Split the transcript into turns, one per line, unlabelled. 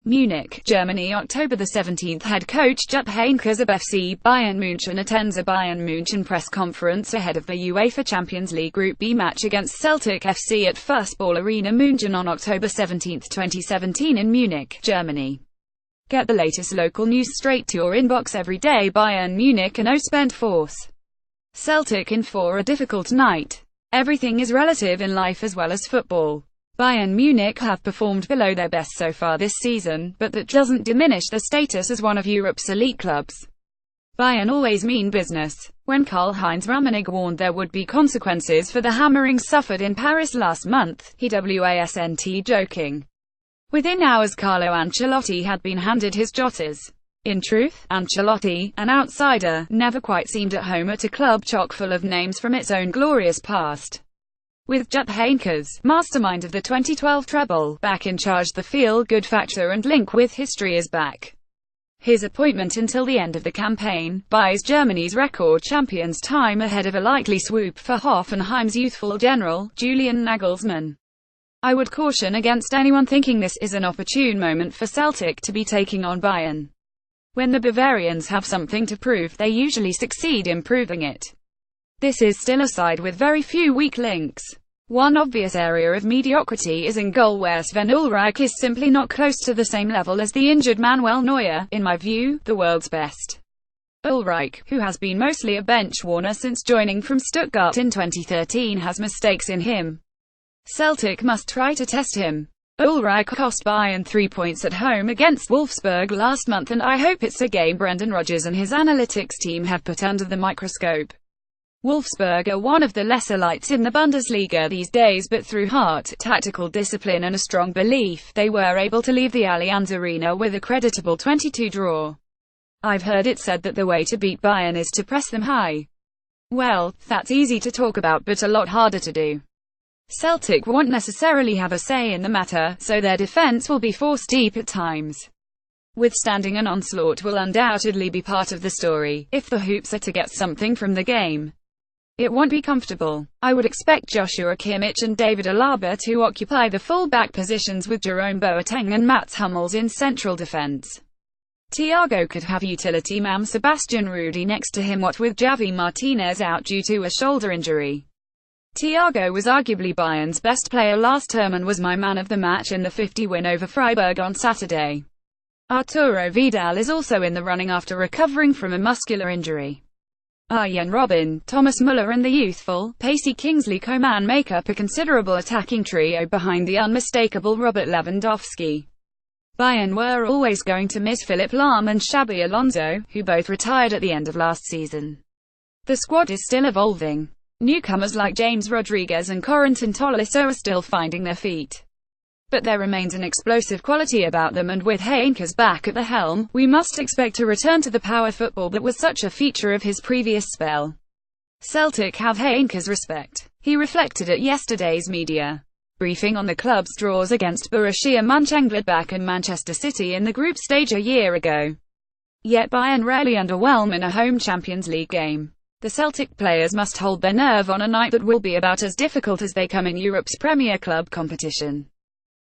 Munich, Germany, October 17. Head coach Jupp Heynckes of FC Bayern Muenchen attends a Bayern Muenchen press conference ahead of the UEFA Champions League Group B match against Celtic FC at Fussball Arena Muenchen on October 17, 2017 in Munich, Germany. Get the latest local news straight to your inbox every day. Bayern Munich and spent force. Celtic in for a difficult night. Everything is relative in life as well as football. Bayern Munich have performed below their best so far this season, but that doesn't diminish their status as one of Europe's elite clubs. Bayern always mean business. When Heinz Rummenigge warned there would be consequences for the hammerings suffered in Paris last month, he wasn't joking. Within hours Carlo Ancelotti had been handed his jotters. In truth, Ancelotti, an outsider, never quite seemed at home at a club chock full of names from its own glorious past. With Jupp Heynckes, mastermind of the 2012 treble, back in charge, the feel-good factor and link with history is back. His appointment until the end of the campaign buys Germany's record champions time ahead of a likely swoop for Hoffenheim's youthful general, Julian Nagelsmann. I would caution against anyone thinking this is an opportune moment for Celtic to be taking on Bayern. When the Bavarians have something to prove, they usually succeed in proving it. This is still a side with very few weak links. One obvious area of mediocrity is in goal, where Sven Ulreich is simply not close to the same level as the injured Manuel Neuer, in my view, the world's best. Ulreich, who has been mostly a bench warmer since joining from Stuttgart in 2013, has mistakes in him. Celtic must try to test him. Ulreich cost Bayern 3 points at home against Wolfsburg last month, and I hope it's a game Brendan Rodgers and his analytics team have put under the microscope. Wolfsburg are one of the lesser lights in the Bundesliga these days, but through heart, tactical discipline and a strong belief, they were able to leave the Allianz Arena with a creditable 22 draw. I've heard it said that the way to beat Bayern is to press them high. Well, that's easy to talk about but a lot harder to do. Celtic won't necessarily have a say in the matter, so their defense will be force deep at times. Withstanding an onslaught will undoubtedly be part of the story, if the Hoops are to get something from the game. It won't be comfortable. I would expect Joshua Kimmich and David Alaba to occupy the full-back positions with Jerome Boateng and Mats Hummels in central defense. Thiago could have utility man Sebastian Rudy next to him, what with Javi Martinez out due to a shoulder injury. Thiago was arguably Bayern's best player last term and was my man of the match in the 50 win over Freiburg on Saturday. Arturo Vidal is also in the running after recovering from a muscular injury. Arjen Robben, Thomas Muller and the youthful, pacey Kingsley Coman make up a considerable attacking trio behind the unmistakable Robert Lewandowski. Bayern were always going to miss Philipp Lahm and Xabi Alonso, who both retired at the end of last season. The squad is still evolving. Newcomers like James Rodriguez and Corentin Tolisso are still finding their feet. But there remains an explosive quality about them, and with Heynckes back at the helm, we must expect a return to the power football that was such a feature of his previous spell. Celtic have Heynckes' respect. He reflected at yesterday's media briefing on the club's draws against Borussia Mönchengladbach and Manchester City in the group stage a year ago. Yet Bayern rarely underwhelm in a home Champions League game. The Celtic players must hold their nerve on a night that will be about as difficult as they come in Europe's Premier Club competition.